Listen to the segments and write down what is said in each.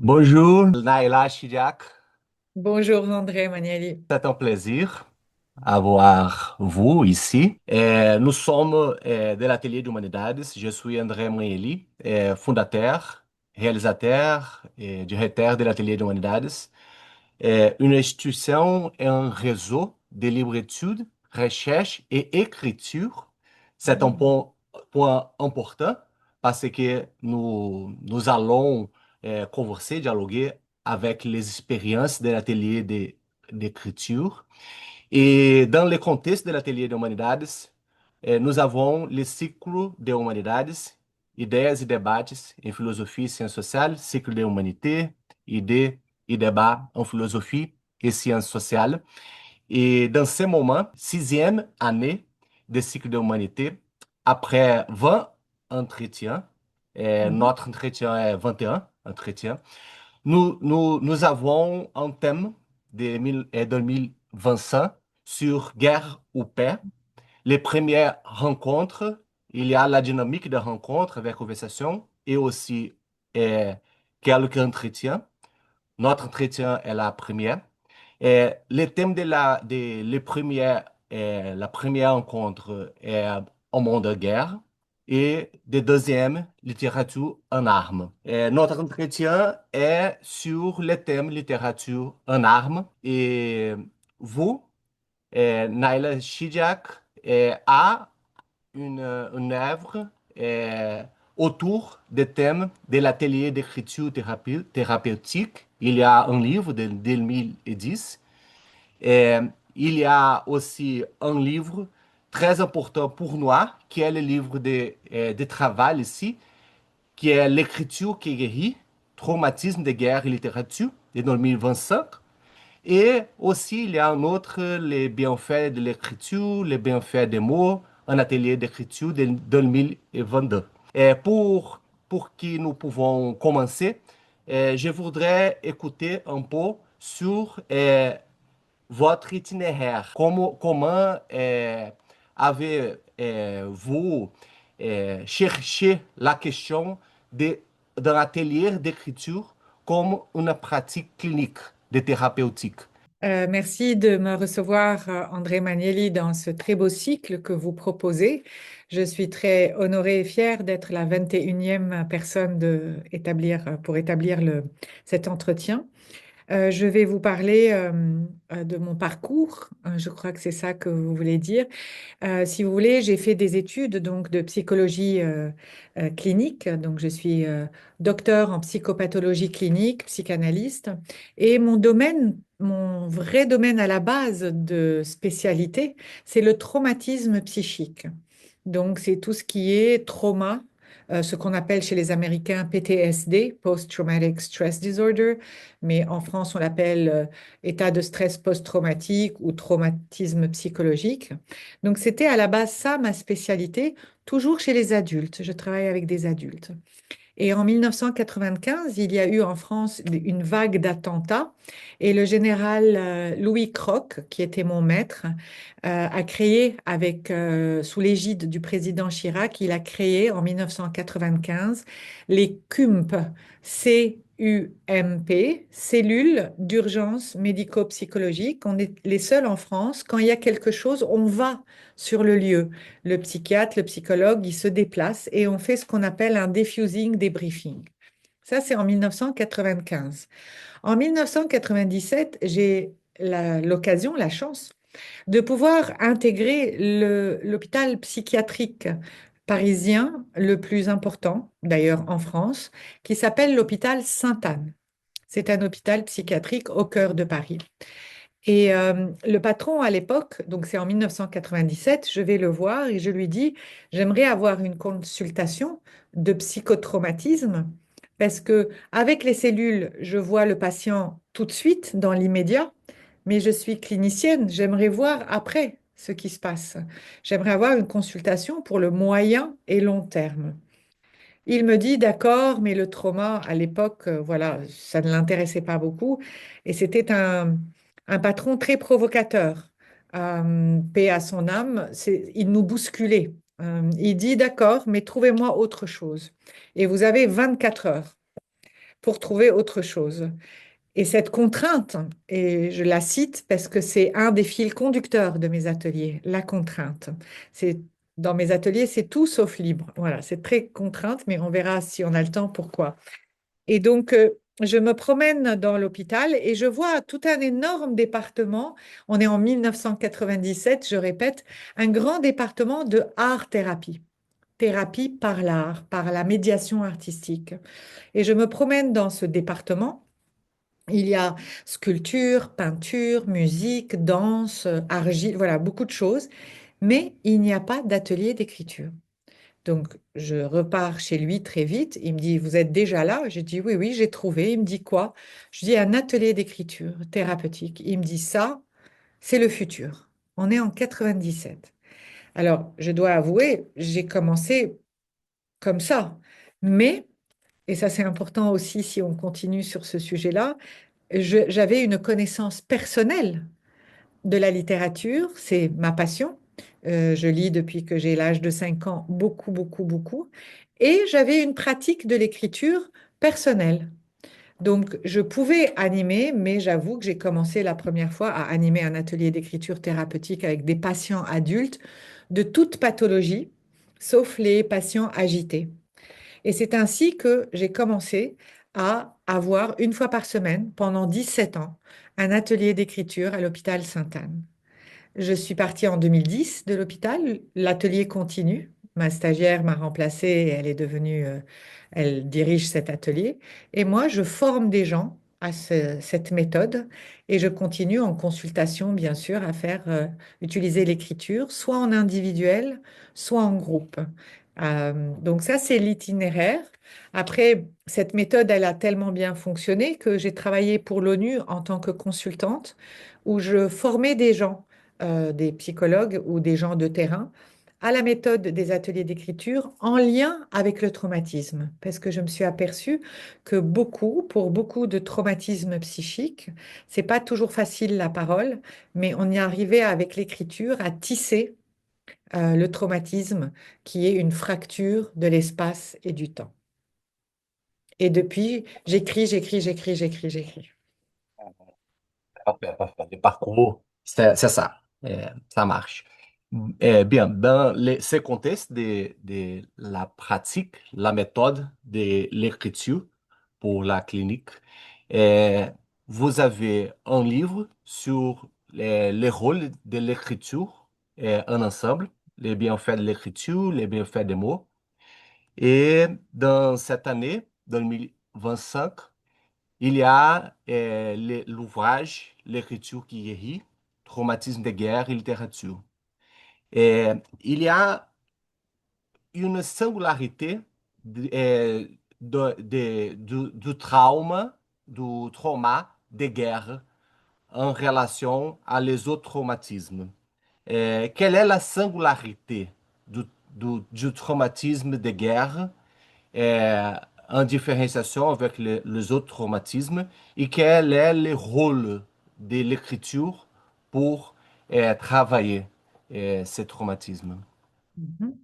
Bonjour, Naila Chidiac. Bonjour André Magnelli. C'est un plaisir avoir vous ici. Nous sommes de l'Atelier d'Humanidades. Je suis André Magnelli, fondateur, réalisateur et directeur de l'Atelier d'Humanidades. Une institution et un réseau de libre-études, recherche et écriture. C'est un point important parce que nous allons converser, dialoguer avec les expériences de l'atelier d'écriture. Et dans le contexte de l'atelier de humanidades, nous avons le cycle de humanidades, ideias e debates em filosofia e ciência social, cycle de humanité, idées et débats en philosophie et sciences sociales. Et dans ce moment, sixième année de cycle de humanité, après 20 entretiens, Mhm, notre entretien est 21 entretiens, nous avons un thème de 2025 sur guerre ou paix. Les premières rencontres, il y a la dynamique de rencontre avec conversation et aussi euh, quelques entretiens. Notre entretien est la première. Le thème la première rencontre est au monde de guerre et de deuxième, littérature en armes. Notre entretien est sur le thème littérature en armes et vous, Naila Chidiac, a une œuvre autour des thèmes de l'atelier d'écriture thérapeutique. Il y a un livre de 2010. Et il y a aussi un livre très important pour nous, qui est le livre de travail ici, qui est L'écriture qui guérit, traumatisme de guerre et littérature de 2025. Et aussi, il y a un autre, les bienfaits de l'écriture, les bienfaits des mots, un atelier d'écriture de 2022. Et pour que nous pouvons commencer, je voudrais écouter un peu sur votre itinéraire. Comment avez-vous cherché la question d'un atelier d'écriture comme une pratique clinique de thérapeutique? Merci de me recevoir, André Magnelli, dans ce très beau cycle que vous proposez. Je suis très honorée et fière d'être la 21e personne pour établir cet entretien. Je vais vous parler de mon parcours. Je crois que c'est ça que vous voulez dire. Si vous voulez, j'ai fait des études donc de psychologie clinique. Donc, je suis docteur en psychopathologie clinique, psychanalyste. Et mon vrai domaine à la base de spécialité, c'est le traumatisme psychique. Donc, c'est tout ce qui est trauma, ce qu'on appelle chez les Américains PTSD, Post-Traumatic Stress Disorder, mais en France, on l'appelle état de stress post-traumatique ou traumatisme psychologique. Donc, c'était à la base ça ma spécialité, toujours chez les adultes. Je travaille avec des adultes. Et en 1995, il y a eu en France une vague d'attentats et le général Louis Kroc, qui était mon maître, a créé sous l'égide du président Chirac, il a créé en 1995 les CUMP, CUMP, cellules d'urgence médico-psychologique. On est les seuls en France. Quand il y a quelque chose, on va sur le lieu. Le psychiatre, le psychologue, il se déplace et on fait ce qu'on appelle un diffusing débriefing. Ça, c'est en 1995. En 1997, j'ai l'occasion, la chance de pouvoir intégrer l'hôpital psychiatrique parisien le plus important, d'ailleurs en France, qui s'appelle l'hôpital Sainte-Anne. C'est un hôpital psychiatrique au cœur de Paris. Et le patron à l'époque, donc c'est en 1997, je vais le voir et je lui dis, j'aimerais avoir une consultation de psychotraumatisme parce que avec les cellules, je vois le patient tout de suite dans l'immédiat, mais je suis clinicienne, j'aimerais voir après ce qui se passe. J'aimerais avoir une consultation pour le moyen et long terme. Il me dit, d'accord, mais le trauma, à l'époque, voilà, ça ne l'intéressait pas beaucoup. Et c'était un patron très provocateur. Paix à son âme, il nous bousculait. Il dit, d'accord, mais trouvez-moi autre chose. Et vous avez 24 heures pour trouver autre chose. Et cette contrainte, et je la cite parce que c'est un des fils conducteurs de mes ateliers, la contrainte. C'est, dans mes ateliers, c'est tout sauf libre. Voilà, c'est très contrainte, mais on verra si on a le temps pourquoi. Et donc, je me promène dans l'hôpital et je vois tout un énorme département. On est en 1997, je répète, un grand département de art-thérapie. Thérapie par l'art, par la médiation artistique. Et je me promène dans ce département. Il y a sculpture, peinture, musique, danse, argile, voilà, beaucoup de choses. Mais il n'y a pas d'atelier d'écriture. Donc, je repars chez lui très vite. Il me dit, vous êtes déjà là? Je dis, oui, oui, j'ai trouvé. Il me dit quoi? Je dis, un atelier d'écriture thérapeutique. Il me dit, ça, c'est le futur. On est en 97. Alors, je dois avouer, j'ai commencé comme ça. Mais, et ça c'est important aussi si on continue sur ce sujet-là, j'avais une connaissance personnelle de la littérature, c'est ma passion. Je lis depuis que j'ai l'âge de 5 ans, beaucoup, beaucoup, beaucoup. Et j'avais une pratique de l'écriture personnelle. Donc, je pouvais animer, mais j'avoue que j'ai commencé la première fois à animer un atelier d'écriture thérapeutique avec des patients adultes de toute pathologie, sauf les patients agités. Et c'est ainsi que j'ai commencé à avoir une fois par semaine, pendant 17 ans, un atelier d'écriture à l'hôpital Sainte-Anne. Je suis partie en 2010 de l'hôpital. L'atelier continue. Ma stagiaire m'a remplacée et elle est devenue, elle dirige cet atelier. Et moi, je forme des gens à cette méthode et je continue en consultation, bien sûr, à faire utiliser l'écriture, soit en individuel, soit en groupe. Donc ça, c'est l'itinéraire. Après, cette méthode, elle a tellement bien fonctionné que j'ai travaillé pour l'ONU en tant que consultante, où je formais des gens des psychologues ou des gens de terrain à la méthode des ateliers d'écriture en lien avec le traumatisme. Parce que je me suis aperçue que pour beaucoup de traumatismes psychiques, c'est pas toujours facile la parole, mais on y arrivait avec l'écriture à tisser le traumatisme qui est une fracture de l'espace et du temps. Et depuis, j'écris, j'écris, j'écris, j'écris, j'écris. Parfait, parfait. Le parcours, c'est ça. Ça marche. Bien, dans ce contexte de la pratique, la méthode de l'écriture pour la clinique, euh, vous avez un livre sur les rôles de l'écriture en ensemble, les bienfaits de l'écriture, les bienfaits des mots. Et dans cette année, 2025, il y a l'ouvrage L'écriture qui guérit, traumatisme de guerre et littérature. Il y a une singularité de- euh, du trauma de guerre en relation à les autres traumatismes. Quelle est la singularité du traumatisme de guerre euh, en différenciation avec les autres traumatismes et quel est le rôle de l'écriture pour travailler ces traumatismes? Mhm.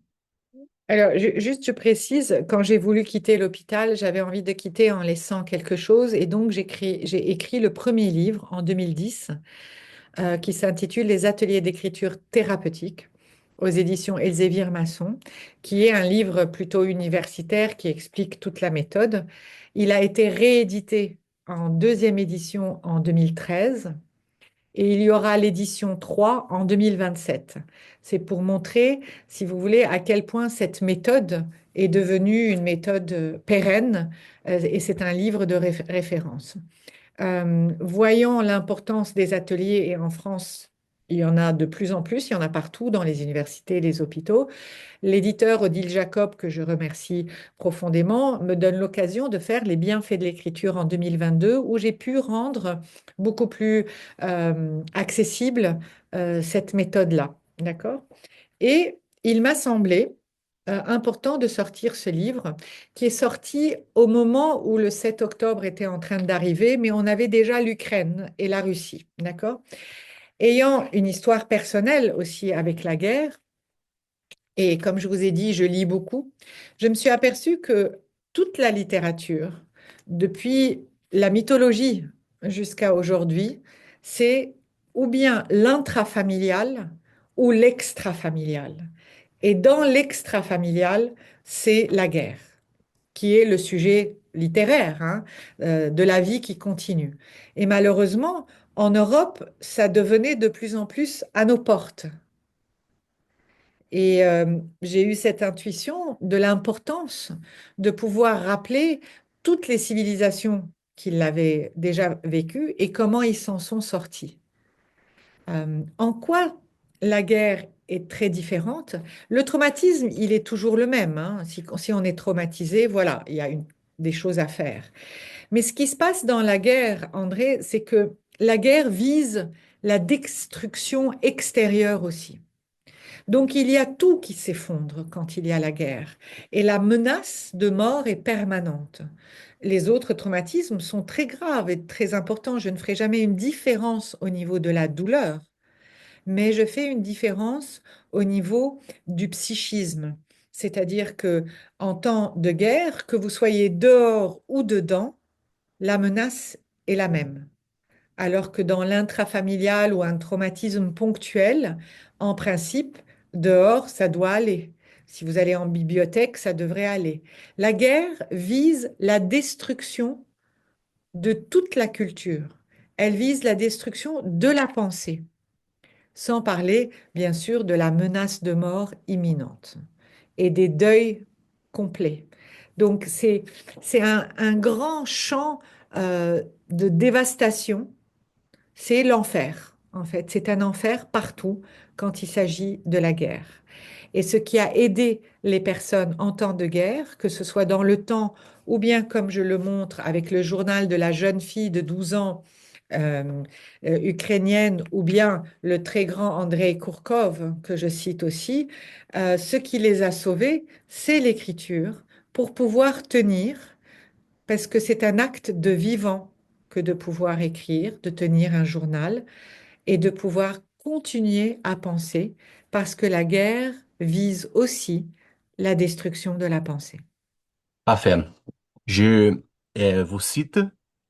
Alors, juste, je précise, quand j'ai voulu quitter l'hôpital, j'avais envie de quitter en laissant quelque chose. Et donc, j'ai écrit le premier livre en 2010 qui s'intitule Les ateliers d'écriture thérapeutique aux éditions Elsevier Masson, qui est un livre plutôt universitaire qui explique toute la méthode. Il a été réédité en deuxième édition en 2013 et il y aura l'édition 3 en 2027. C'est pour montrer, si vous voulez, à quel point cette méthode est devenue une méthode pérenne et c'est un livre de référence. Voyant l'importance des ateliers, et en France, il y en a de plus en plus, il y en a partout dans les universités et les hôpitaux, l'éditeur Odile Jacob, que je remercie profondément, me donne l'occasion de faire les bienfaits de l'écriture en 2022, où j'ai pu rendre beaucoup plus accessible cette méthode-là. D'accord? Et il m'a semblé important de sortir ce livre, qui est sorti au moment où le 7 octobre était en train d'arriver, mais on avait déjà l'Ukraine et la Russie. D'accord? Ayant une histoire personnelle aussi avec la guerre, et comme je vous ai dit, je lis beaucoup. Je me suis aperçue que toute la littérature, depuis la mythologie jusqu'à aujourd'hui, c'est ou bien l'intrafamilial ou l'extrafamilial. Et dans l'extrafamilial, c'est la guerre, qui est le sujet littéraire, hein, de la vie qui continue. Et malheureusement, en Europe, ça devenait de plus en plus à nos portes. Et j'ai eu cette intuition de l'importance de pouvoir rappeler toutes les civilisations qui l'avaient déjà vécu et comment ils s'en sont sortis. En quoi la guerre est très différente? Le traumatisme, il est toujours le même, hein. Si on est traumatisé, voilà, il y a des choses à faire. Mais ce qui se passe dans la guerre, André, c'est que la guerre vise la destruction extérieure aussi. Donc il y a tout qui s'effondre quand il y a la guerre. Et la menace de mort est permanente. Les autres traumatismes sont très graves et très importants. Je ne ferai jamais une différence au niveau de la douleur, mais je fais une différence au niveau du psychisme. C'est-à-dire que en temps de guerre, que vous soyez dehors ou dedans, la menace est la même. Alors que dans l'intrafamilial ou un traumatisme ponctuel, en principe, dehors, ça doit aller. Si vous allez en bibliothèque, ça devrait aller. La guerre vise la destruction de toute la culture. Elle vise la destruction de la pensée, sans parler, bien sûr, de la menace de mort imminente et des deuils complets. Donc, c'est un grand champ de dévastation, c'est l'enfer, en fait. C'est un enfer partout quand il s'agit de la guerre. Et ce qui a aidé les personnes en temps de guerre, que ce soit dans le temps ou bien comme je le montre avec le journal de la jeune fille de 12 ans euh, ukrainienne ou bien le très grand Andrei Kourkov, que je cite aussi, ce qui les a sauvés, c'est l'écriture pour pouvoir tenir, parce que c'est un acte de vivant que de pouvoir écrire, de tenir un journal et de pouvoir continuer à penser, parce que la guerre vise aussi la destruction de la pensée. Parfait. Je vous cite,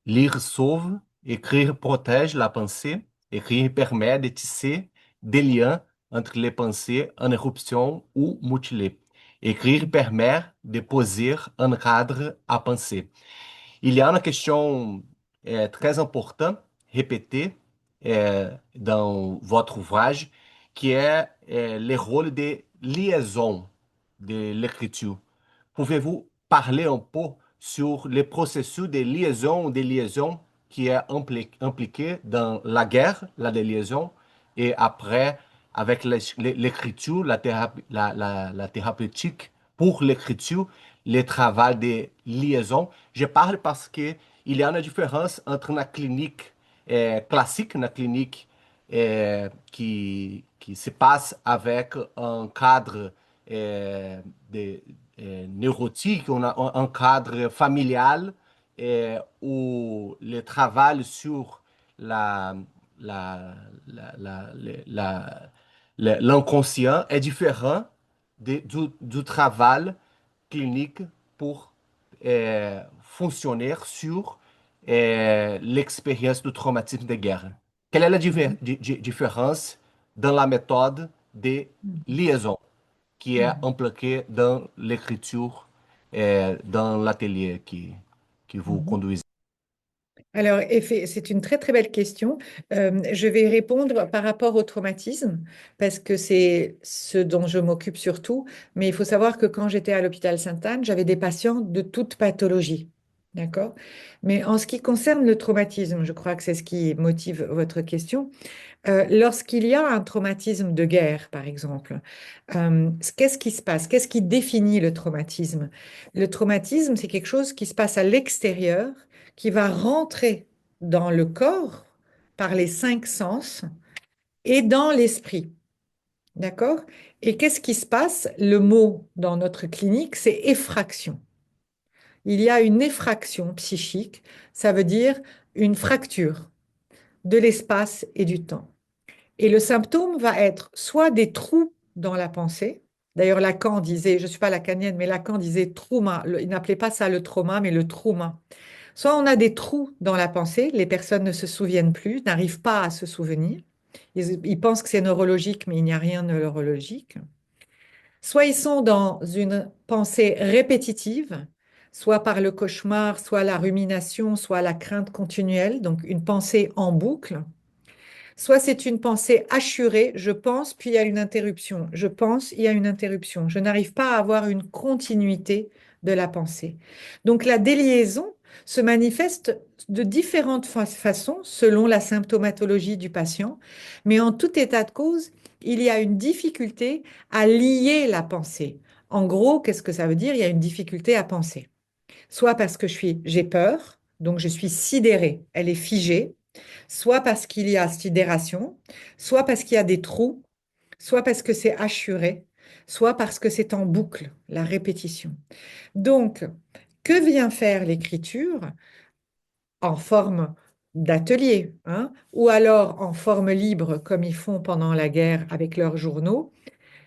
lire sauve, écrire protège la pensée, écrire permet de tisser des liens entre les pensées en éruption ou mutilées. Écrire permet de poser un cadre à penser. Il y a une question très importante, répétée dans votre ouvrage, qui est le rôle de liaison de l'écriture. Pouvez-vous parler un peu sur le processus de liaison qui est impliqué dans la guerre, la déliaison, et après, avec l'écriture, la thérapeutique pour l'écriture, le travail de liaison. Je parle parce que il y a une différence entre une clinique classique, une clinique qui se passe avec un cadre de, neurotique, un cadre familial où le travail sur la, la, l'inconscient est différent du travail clinique pour fonctionner sur l'expérience du traumatisme de guerre. Quelle est la différence dans la méthode de liaison qui est Mhm. impliquée dans l'écriture dans l'atelier qui vous Mhm. conduisez? Alors, c'est une très très belle question. Je vais répondre par rapport au traumatisme parce que c'est ce dont je m'occupe surtout. Mais il faut savoir que quand j'étais à l'hôpital Sainte-Anne, j'avais des patients de toute pathologie. D'accord? Mais en ce qui concerne le traumatisme, je crois que c'est ce qui motive votre question. Lorsqu'il y a un traumatisme de guerre, par exemple, qu'est-ce qui se passe? Qu'est-ce qui définit le traumatisme? Le traumatisme, c'est quelque chose qui se passe à l'extérieur, qui va rentrer dans le corps par les cinq sens et dans l'esprit. D'accord? Et qu'est-ce qui se passe? Le mot dans notre clinique, c'est effraction. Il y a une effraction psychique, ça veut dire une fracture de l'espace et du temps. Et le symptôme va être soit des trous dans la pensée. D'ailleurs, je ne suis pas lacanienne, mais Lacan disait trauma. Il n'appelait pas ça le trauma, mais le trauma. Soit on a des trous dans la pensée, les personnes ne se souviennent plus, n'arrivent pas à se souvenir. Ils pensent que c'est neurologique, mais il n'y a rien de neurologique. Soit ils sont dans une pensée répétitive, soit par le cauchemar, soit la rumination, soit la crainte continuelle, donc une pensée en boucle. Soit c'est une pensée assurée, je pense, puis il y a une interruption. Je pense, il y a une interruption. Je n'arrive pas à avoir une continuité de la pensée. Donc la déliaison se manifeste de différentes façons selon la symptomatologie du patient, mais en tout état de cause, il y a une difficulté à lier la pensée. En gros, qu'est-ce que ça veut dire? Il y a une difficulté à penser. Soit parce que j'ai peur, donc je suis sidérée, elle est figée, soit parce qu'il y a sidération, soit parce qu'il y a des trous, soit parce que c'est assuré, soit parce que c'est en boucle, la répétition. Donc, que vient faire l'écriture en forme d'atelier, hein, ou alors en forme libre, comme ils font pendant la guerre avec leurs journaux?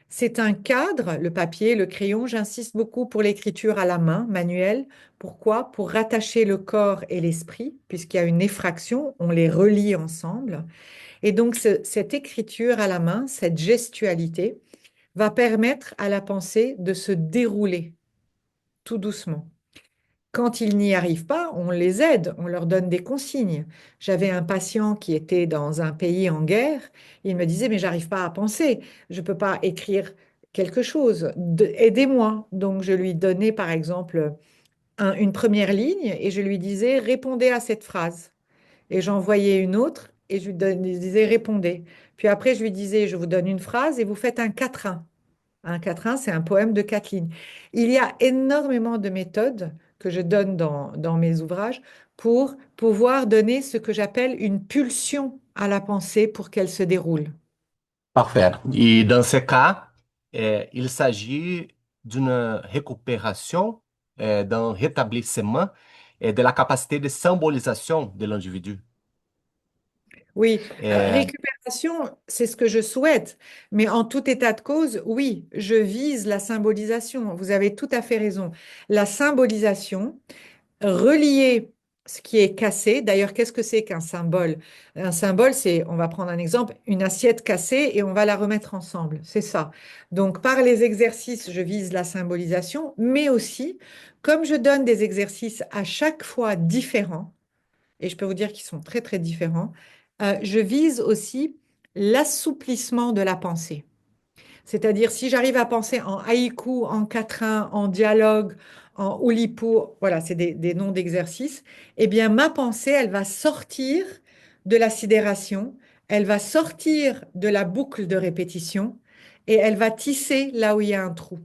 C'est un cadre, le papier, le crayon. J'insiste beaucoup pour l'écriture à la main, manuelle. Pourquoi? Pour rattacher le corps et l'esprit, puisqu'il y a une effraction, on les relie ensemble. Et donc, cette écriture à la main, cette gestualité, va permettre à la pensée de se dérouler tout doucement. Quand ils n'y arrivent pas, on les aide, on leur donne des consignes. J'avais un patient qui était dans un pays en guerre, il me disait, mais j'arrive pas à penser, je peux pas écrire quelque chose, aidez-moi. Donc je lui donnais par exemple une première ligne et je lui disais, répondez à cette phrase. Et j'envoyais une autre et je lui disais, répondez. Puis après, je lui disais, je vous donne une phrase et vous faites un quatrain. Un quatrain, c'est un poème de 4 lignes. Il y a énormément de méthodes que je donne dans mes ouvrages pour pouvoir donner ce que j'appelle une pulsion à la pensée pour qu'elle se déroule. Parfait. Et dans ce cas, il s'agit d'une récupération, d'un rétablissement de la capacité de symbolisation de l'individu. Oui, Euh, récupération, c'est ce que je souhaite, mais en tout état de cause, oui, je vise la symbolisation. Vous avez tout à fait raison. La symbolisation, relier ce qui est cassé. D'ailleurs, qu'est-ce que c'est qu'un symbole? Un symbole, c'est, on va prendre un exemple, une assiette cassée et on va la remettre ensemble. C'est ça. Donc, par les exercices, je vise la symbolisation, mais aussi, comme je donne des exercices à chaque fois différents, et je peux vous dire qu'ils sont très, très différents, je vise aussi l'assouplissement de la pensée. C'est-à-dire, si j'arrive à penser en haïku, en quatrain, en dialogue, en oulipo, voilà, c'est des noms d'exercices, eh bien, ma pensée, elle va sortir de la sidération, elle va sortir de la boucle de répétition et elle va tisser là où il y a un trou.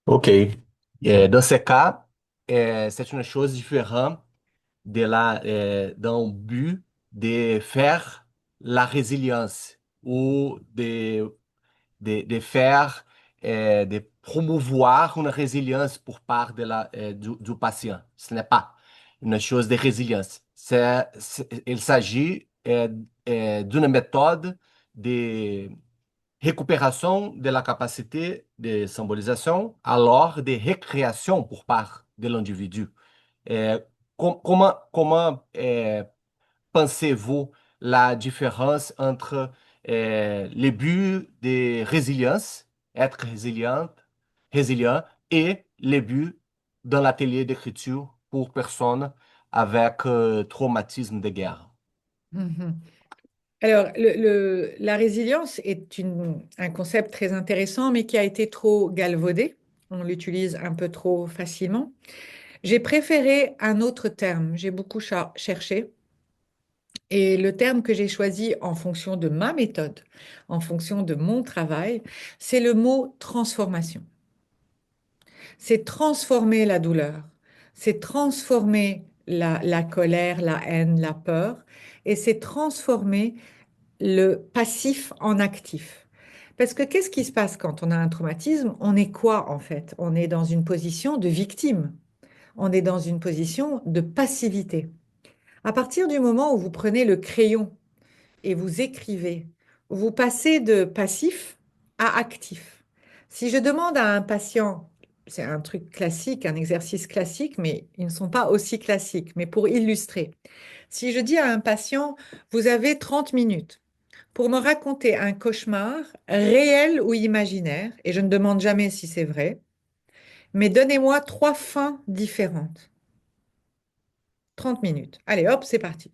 OK. Dans ce cas, c'est une chose différente d'un but de faire la résilience ou de faire, de promouvoir une résilience pour part du patient. Ce n'est pas une chose de résilience. Il s'agit d'une méthode de récupération de la capacité de symbolisation alors de récréation pour part de l'individu. Euh, comment pensez-vous la différence entre les buts de résilience, être résilient, et les buts dans l'atelier d'écriture pour personnes avec traumatisme de guerre? Mhm. Alors, la résilience est un concept très intéressant, mais qui a été trop galvaudé. On l'utilise un peu trop facilement. J'ai préféré un autre terme. J'ai beaucoup cherché. Et le terme que j'ai choisi en fonction de ma méthode, en fonction de mon travail, c'est le mot transformation. C'est transformer la douleur. C'est transformer la colère, la haine, la peur. Et c'est transformer le passif en actif. Parce que qu'est-ce qui se passe quand on a un traumatisme? On est quoi en fait? On est dans une position de victime. On est dans une position de passivité. À partir du moment où vous prenez le crayon et vous écrivez, vous passez de passif à actif. Si je demande à un patient, c'est un truc classique, un exercice classique, mais ils ne sont pas aussi classiques. Mais pour illustrer, si je dis à un patient, vous avez 30 minutes pour me raconter un cauchemar réel ou imaginaire, et je ne demande jamais si c'est vrai, mais donnez-moi trois fins différentes. 30 minutes. Allez, hop, c'est parti.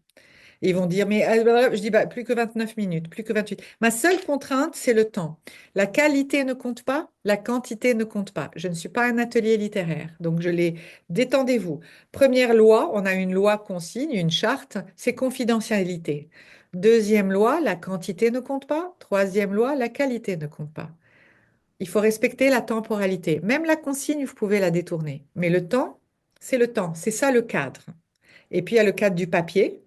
Et ils vont dire, mais je dis, bah, plus que 29 minutes, plus que 28. Ma seule contrainte, c'est le temps. La qualité ne compte pas, la quantité ne compte pas. Je ne suis pas un atelier littéraire, donc je les détendez-vous. Première loi, on a une loi consigne, une charte, c'est confidentialité. Deuxième loi, la quantité ne compte pas. Troisième loi, la qualité ne compte pas. Il faut respecter la temporalité. Même la consigne, vous pouvez la détourner. Mais le temps, c'est le temps. C'est ça le cadre. Et puis, il y a le cadre du papier,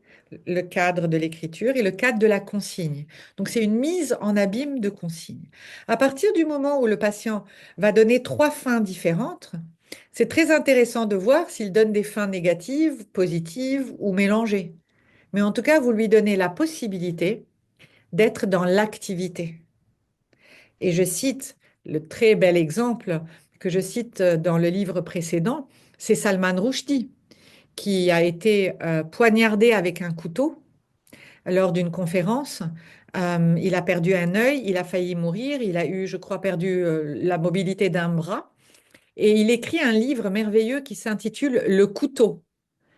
le cadre de l'écriture et le cadre de la consigne. Donc, c'est une mise en abîme de consigne. À partir du moment où le patient va donner trois fins différentes, c'est très intéressant de voir s'il donne des fins négatives, positives ou mélangées. Mais en tout cas, vous lui donnez la possibilité d'être dans l'activité. Et je cite le très bel exemple que je cite dans le livre précédent, c'est Salman Rushdie qui a été poignardé avec un couteau lors d'une conférence. Il a perdu un œil, il a failli mourir, il a eu, je crois, perdu la mobilité d'un bras. Et il écrit un livre merveilleux qui s'intitule Le couteau,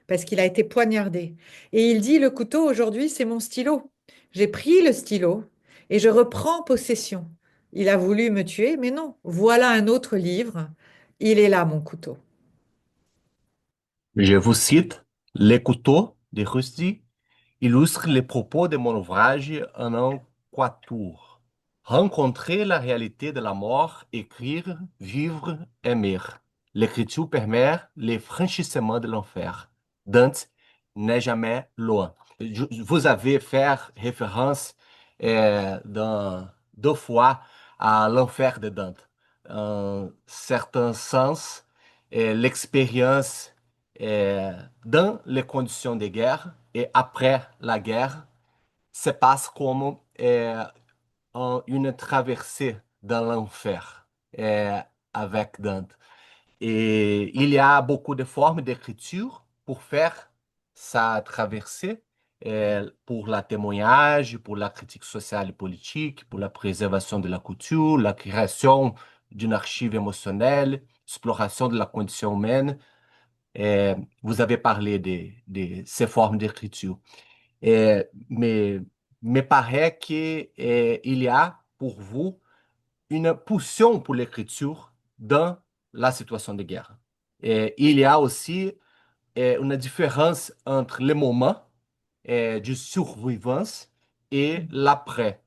parce qu'il a été poignardé. Et il dit, le couteau, aujourd'hui, c'est mon stylo. J'ai pris le stylo et je reprends possession. Il a voulu me tuer, mais non, voilà un autre livre. Il est là, mon couteau. Je vous cite, Les couteaux de Rusty illustre les propos de mon ouvrage en un quatuor. Rencontrer la réalité de la mort, écrire, vivre, aimer. L'écriture permet le franchissement de l'enfer. Dante n'est jamais loin. Vous avez fait référence deux fois à l'enfer de Dante. En certain sens, l'expérience dans les conditions de guerre et après la guerre se passe comme une traversée dans l'enfer avec Dante. Et il y a beaucoup de formes d'écriture pour faire sa traversée, pour la témoignage, pour la critique sociale et politique, pour la préservation de la culture, la création d'une archive émotionnelle, exploration de la condition humaine. Vous avez parlé de ces formes d'écriture. Mais me paraît qu'il y a pour vous une pulsion pour l'écriture dans la situation de guerre. Il y a aussi une différence entre le moment de survivance et l'après.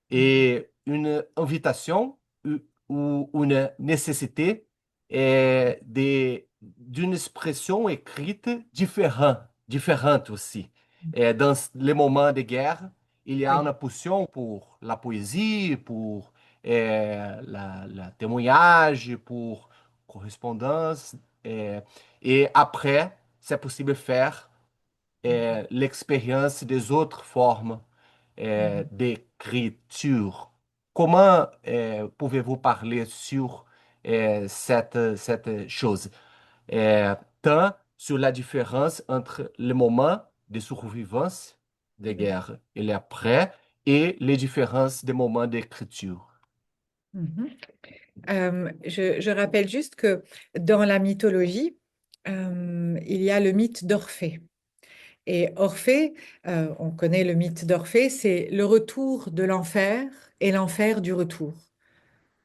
Et une invitation ou une nécessité d'une expression écrite différente aussi. Et dans les moments de guerre, il y a Oui. une pulsion pour la poésie, pour la témoignage, pour correspondance. Et après, c'est possible de faire l'expérience des autres formes Mhm. d'écriture. Comment pouvez-vous parler sur cette chose? Tant sur la différence entre le moment de survivance de Oui. guerre et l'après et les différences des moments d'écriture. Mhm. Je rappelle juste que dans la mythologie, il y a le mythe d'Orphée. Et Orphée, on connaît le mythe d'Orphée, c'est le retour de l'enfer et l'enfer du retour.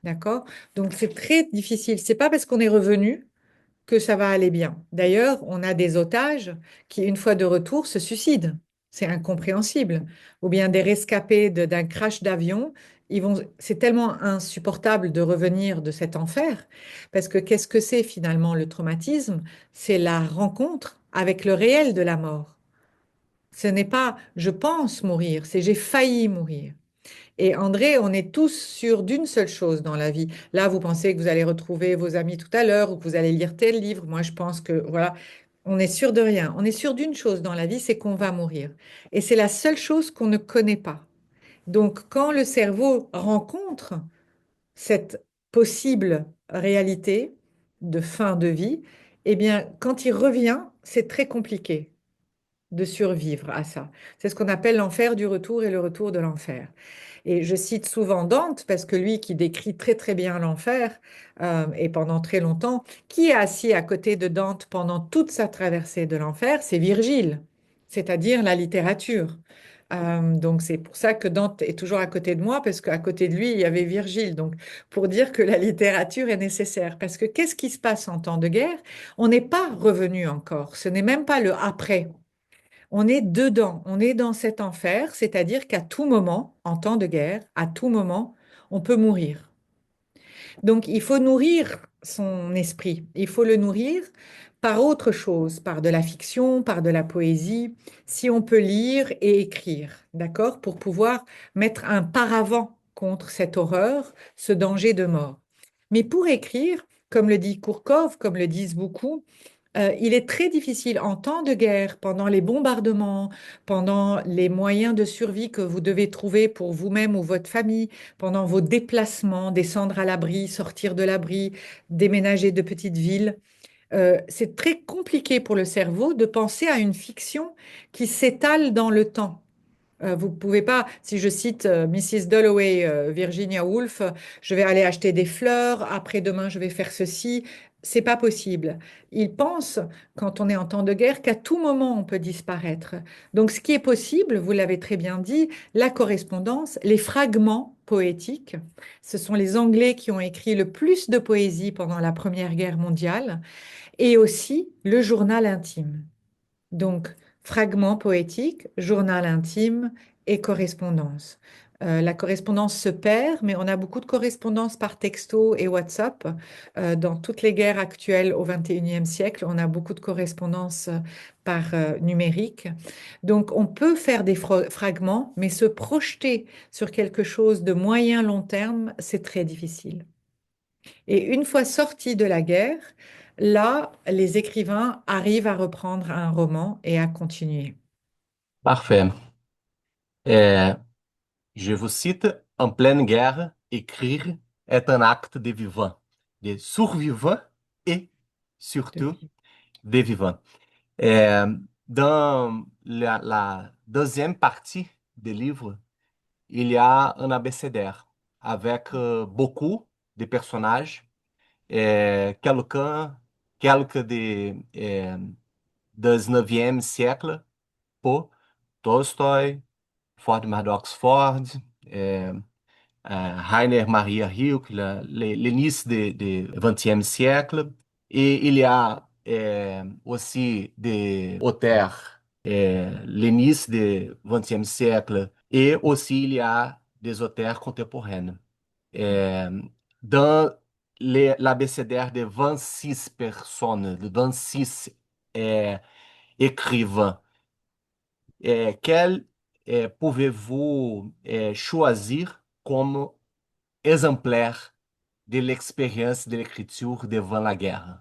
D'accord? Donc c'est très difficile. C'est pas parce qu'on est revenu que ça va aller bien. D'ailleurs, on a des otages qui, une fois de retour, se suicident. C'est incompréhensible. Ou bien des rescapés d'un crash d'avion. C'est tellement insupportable de revenir de cet enfer, parce que qu'est-ce que c'est finalement le traumatisme? C'est la rencontre avec le réel de la mort. Ce n'est pas je pense mourir, c'est j'ai failli mourir. Et André, on est tous sûrs d'une seule chose dans la vie. Là, vous pensez que vous allez retrouver vos amis tout à l'heure ou que vous allez lire tel livre. Moi, je pense que, voilà, on est sûr de rien. On est sûr d'une chose dans la vie, c'est qu'on va mourir. Et c'est la seule chose qu'on ne connaît pas. Donc, quand le cerveau rencontre cette possible réalité, de fin de vie, eh bien, quand il revient, c'est très compliqué de survivre à ça. C'est ce qu'on appelle l'enfer du retour et le retour de l'enfer. Et je cite souvent Dante parce que lui qui décrit très très bien l'enfer et pendant très longtemps, qui est assis à côté de Dante pendant toute sa traversée de l'enfer, c'est Virgile, c'est-à-dire la littérature. Donc c'est pour ça que Dante est toujours à côté de moi parce qu'à côté de lui il y avait Virgile. Donc pour dire que la littérature est nécessaire parce que qu'est-ce qui se passe en temps de guerre? On n'est pas revenu encore. Ce n'est même pas le après. On est dedans, on est dans cet enfer, c'est-à-dire qu'à tout moment, en temps de guerre, à tout moment, on peut mourir. Donc il faut nourrir son esprit, il faut le nourrir par autre chose, par de la fiction, par de la poésie, si on peut lire et écrire, d'accord, pour pouvoir mettre un paravent contre cette horreur, ce danger de mort. Mais pour écrire, comme le dit Kourkov, comme le disent beaucoup, il est très difficile en temps de guerre, pendant les bombardements, pendant les moyens de survie que vous devez trouver pour vous-même ou votre famille, pendant vos déplacements, descendre à l'abri, sortir de l'abri, déménager de petites villes. C'est très compliqué pour le cerveau de penser à une fiction qui s'étale dans le temps. Vous pouvez pas, si je cite Mrs. Dalloway, Virginia Woolf, je vais aller acheter des fleurs, après-demain je vais faire ceci. C'est pas possible. Ils pensent, quand on est en temps de guerre, qu'à tout moment on peut disparaître. Donc ce qui est possible, vous l'avez très bien dit, la correspondance, les fragments poétiques, ce sont les Anglais qui ont écrit le plus de poésie pendant la Première Guerre mondiale, et aussi le journal intime. Donc, fragments poétiques, journal intime et correspondance. La correspondance se perd, mais on a beaucoup de correspondance par texto et WhatsApp. Dans toutes les guerres actuelles au XXIe siècle, on a beaucoup de correspondance par numérique. Donc, on peut faire des fragments, mais se projeter sur quelque chose de moyen long terme, c'est très difficile. Et une fois sortis de la guerre, là, les écrivains arrivent à reprendre un roman et à continuer. Parfait. É, je vous cite, en pleine guerre, écrire est un acte de vivant, de survivant et surtout Depuis. de vivant. É, dans la deuxième partie du livre, il y a un abécédaire avec beaucoup de personnages, quelques de, 19e siècle, Poe, Tolstói, Ford Madox Ford, Rainer Maria Rilke, l'inice du XXe siècle. Et il y a aussi des auteurs, l'inice du XXe siècle, et aussi il y a des auteurs contemporains. Euh, dans l'abécédaire de 26 personnes, de 26 euh, écrivains, quel pouvez-vous choisir comme exemplaire de l'expérience de l'écriture devant la guerre?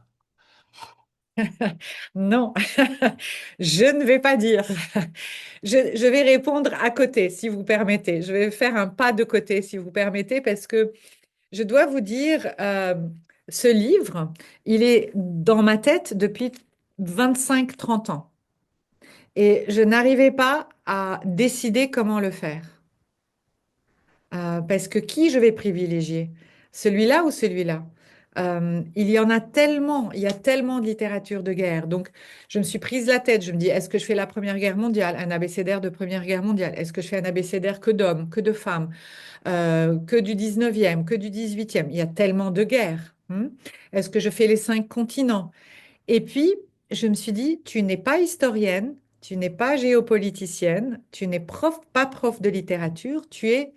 Non, je ne vais pas dire. Je vais répondre à côté, si vous permettez. Je vais faire un pas de côté, si vous permettez, parce que je dois vous dire, ce livre, il est dans ma tête depuis 25-30 ans. Et je n'arrivais pas à décider comment le faire. Parce que qui je vais privilégier? Celui-là ou celui-là? Il y en a tellement, il y a tellement de littérature de guerre. Donc, je me suis prise la tête. Je me dis, est-ce que je fais la Première Guerre mondiale, un abécédaire de Première Guerre mondiale? Est-ce que je fais un abécédaire que d'hommes, que de femmes, que du 19e, que du 18e? Il y a tellement de guerres. Est-ce que je fais les 5 continents? Et puis, je me suis dit, tu n'es pas historienne, tu n'es pas géopoliticienne, tu n'es pas prof de littérature, tu es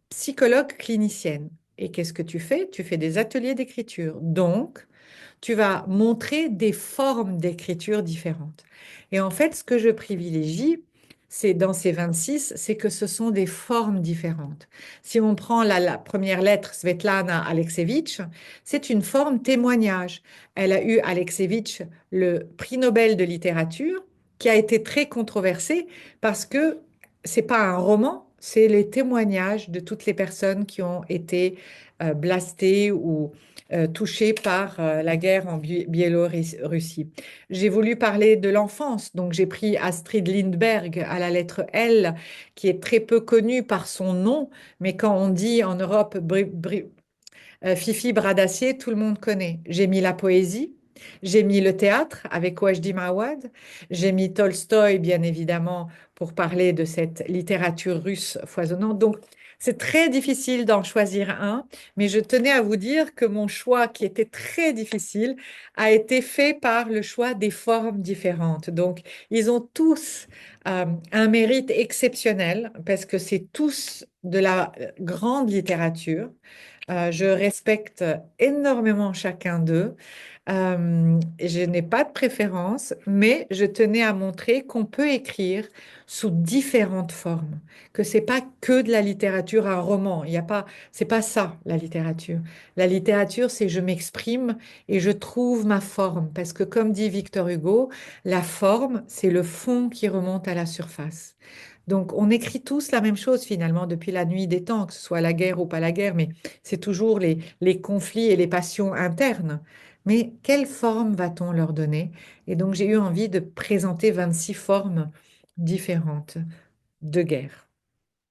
psychologue clinicienne. Et qu'est-ce que tu fais? Tu fais des ateliers d'écriture. Donc, tu vas montrer des formes d'écriture différentes. Et en fait, ce que je privilégie, c'est dans ces 26, c'est que ce sont des formes différentes. Si on prend la première lettre, Svetlana Alexievitch, c'est une forme témoignage. Elle a eu, Alexievitch, le prix Nobel de littérature, qui a été très controversé parce que c'est pas un roman, c'est les témoignages de toutes les personnes qui ont été blastées ou touchés par la guerre en Biélorussie. J'ai voulu parler de l'enfance, donc j'ai pris Astrid Lindbergh à la lettre L, qui est très peu connue par son nom, mais quand on dit en Europe Fifi Bras d'Acier, tout le monde connaît. J'ai mis la poésie, j'ai mis le théâtre avec Wajdi Mawad, j'ai mis Tolstoï, bien évidemment, pour parler de cette littérature russe foisonnante. Donc, c'est très difficile d'en choisir un, mais je tenais à vous dire que mon choix, qui était très difficile, a été fait par le choix des formes différentes. Donc, ils ont tous un mérite exceptionnel parce que c'est tous de la grande littérature. Je respecte énormément chacun d'eux. Je n'ai pas de préférence, mais je tenais à montrer qu'on peut écrire sous différentes formes, que c'est pas que de la littérature, un roman. Il y a pas, c'est pas ça la littérature. La littérature, c'est je m'exprime et je trouve ma forme, parce que comme dit Victor Hugo, la forme, c'est le fond qui remonte à la surface. Donc, on écrit tous la même chose finalement depuis la nuit des temps, que ce soit la guerre ou pas la guerre, mais c'est toujours les conflits et les passions internes. Mais quelle forme va-t-on leur donner? Et donc, j'ai eu envie de présenter 26 formes différentes de guerre.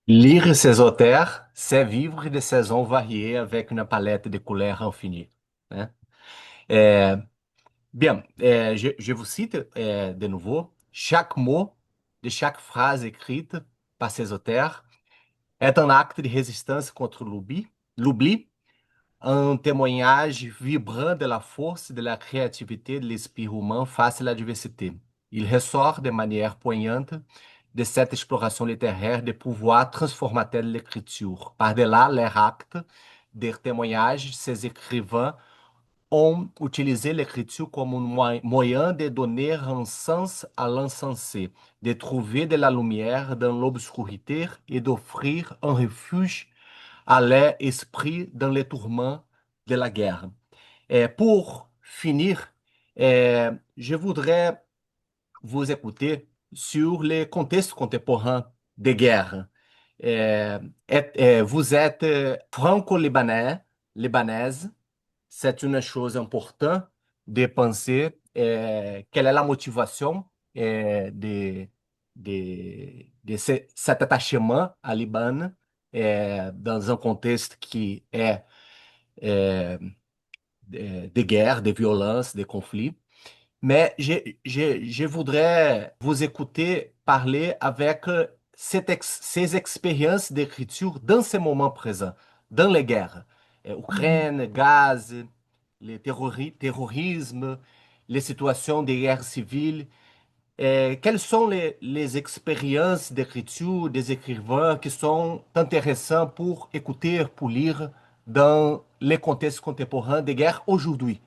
Lire ces auteurs, c'est vivre des saisons variées avec une palette de couleurs infinie, né? É, bien, je vous cite de nouveau. Chaque mot de chaque phrase écrite par ces auteurs est un acte de résistance contre l'oubli, un témoignage vibrant de la force, de la créativité de l'esprit humain face à l'adversité. Il ressort de manière poignante de cette exploration littéraire des pouvoirs transformateurs de l'écriture. Par-delà leur acte de témoignage, ces écrivains ont utilisé l'écriture comme un moyen de donner un sens à l'insensé, de trouver de la lumière dans l'obscurité et d'offrir un refuge à leur esprit dans les tourments de la guerre. Et pour finir, je voudrais vous écouter sur les contextes contemporains de guerre. Vous êtes franco-libanaise, c'est une chose importante de penser quelle est la motivation cet attachement à Liban dans un contexte qui est de guerre, de violence, de conflit. Mais je voudrais vous écouter parler avec ces expériences d'écriture dans ces moments présents, dans les guerres. Mhm. Ukraine, Gaz, le terrorisme, les situations de guerre civile. Quelles sont les expériences d'écriture des écrivains qui sont intéressants pour écouter, pour lire dans les contextes contemporains de guerre aujourd'hui?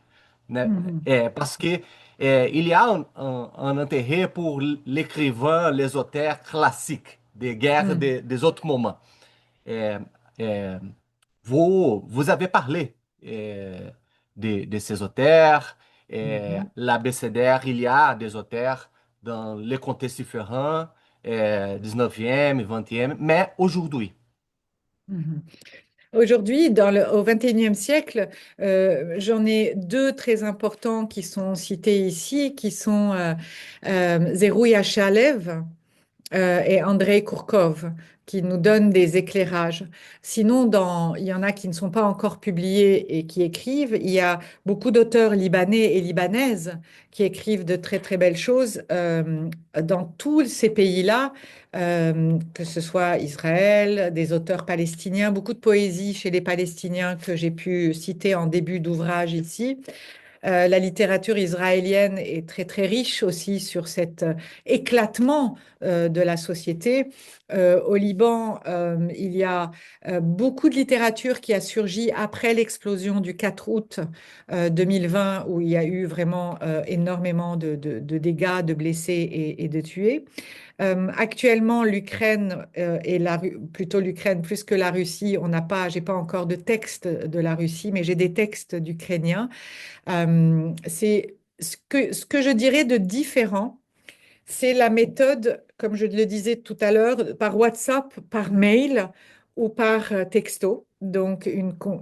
Né? Mhm. Parce que il y a un intérêt pour l'écrivain, les auteurs classiques des guerres Mhm. des autres moments. É, é, vous avez parlé de ces auteurs. Mhm. L'abécédaire, il y a des auteurs dans les contextes différents, 19e, 20e, mais aujourd'hui. Mhm. Aujourd'hui, au XXIe siècle, j'en ai deux très importants qui sont cités ici, qui sont Zerouïa Chalev et Andrei Kourkov, qui nous donnent des éclairages. Sinon, il y en a qui ne sont pas encore publiés et qui écrivent. Il y a beaucoup d'auteurs libanais et libanaises qui écrivent de très très belles choses dans tous ces pays-là, que ce soit Israël, des auteurs palestiniens, beaucoup de poésie chez les Palestiniens que j'ai pu citer en début d'ouvrage ici. La littérature israélienne est très très riche aussi sur cet éclatement de la société. Au Liban, il y a beaucoup de littérature qui a surgi après l'explosion du 4 août 2020, où il y a eu vraiment énormément de dégâts, de blessés et de tués. Actuellement, l'Ukraine et plutôt l'Ukraine plus que la Russie, j'ai pas encore de texte de la Russie, mais j'ai des textes d'Ukrainiens. C'est ce que je dirais de différent, c'est la méthode, comme je le disais tout à l'heure, par WhatsApp, par mail, ou par texto. Donc,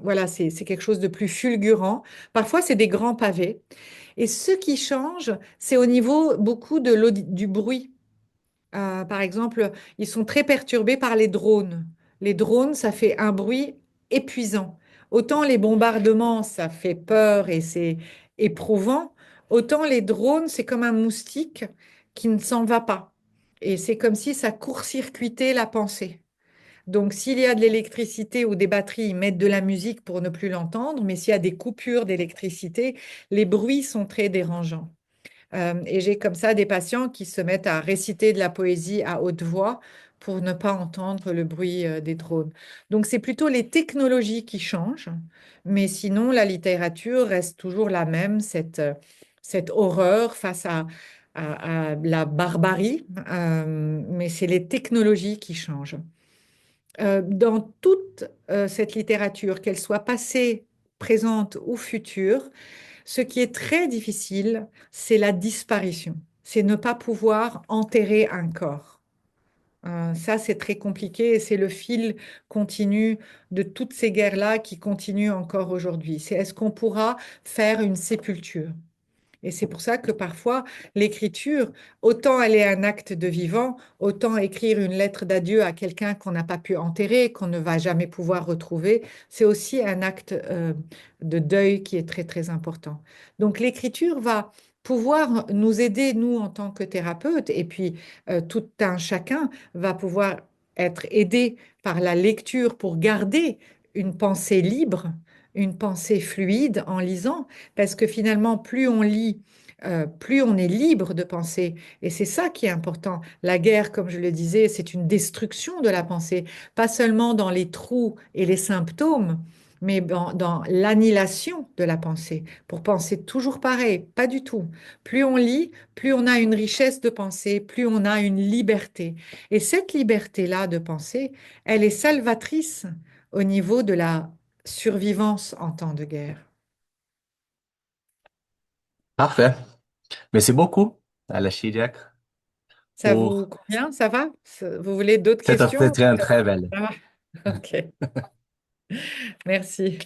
voilà, c'est quelque chose de plus fulgurant. Parfois, c'est des grands pavés. Et ce qui change, c'est au niveau beaucoup du bruit. Par exemple, ils sont très perturbés par les drones. Les drones, ça fait un bruit épuisant. Autant les bombardements, ça fait peur et c'est éprouvant, autant les drones, c'est comme un moustique qui ne s'en va pas. Et c'est comme si ça court-circuitait la pensée. Donc, s'il y a de l'électricité ou des batteries, ils mettent de la musique pour ne plus l'entendre, mais s'il y a des coupures d'électricité, les bruits sont très dérangeants. Et j'ai comme ça des patients qui se mettent à réciter de la poésie à haute voix pour ne pas entendre le bruit des drones. Donc c'est plutôt les technologies qui changent, mais sinon la littérature reste toujours la même, cette horreur face à la barbarie, mais c'est les technologies qui changent. Dans toute cette littérature, qu'elle soit passée, présente ou future, ce qui est très difficile, c'est la disparition. C'est ne pas pouvoir enterrer un corps. Ça, c'est très compliqué et c'est le fil continu de toutes ces guerres-là qui continuent encore aujourd'hui. C'est est-ce qu'on pourra faire une sépulture? Et c'est pour ça que parfois, l'écriture, autant elle est un acte de vivant, autant écrire une lettre d'adieu à quelqu'un qu'on n'a pas pu enterrer, qu'on ne va jamais pouvoir retrouver, c'est aussi un acte de deuil qui est très, très important. Donc l'écriture va pouvoir nous aider, nous, en tant que thérapeutes, et puis tout un chacun va pouvoir être aidé par la lecture pour garder une pensée libre, une pensée fluide en lisant parce que finalement, plus on lit, plus on est libre de penser. Et c'est ça qui est important. La guerre, comme je le disais, c'est une destruction de la pensée, pas seulement dans les trous et les symptômes, mais dans l'annihilation de la pensée, pour penser toujours pareil, pas du tout. Plus on lit, plus on a une richesse de pensée, plus on a une liberté. Et cette liberté-là de penser, elle est salvatrice au niveau de la survivance en temps de guerre. Parfait. Merci beaucoup à la Chiriac Ça vous pour convient? Ça va? Vous voulez d'autres cette questions? entretien très belle. Ça va. Ok, merci.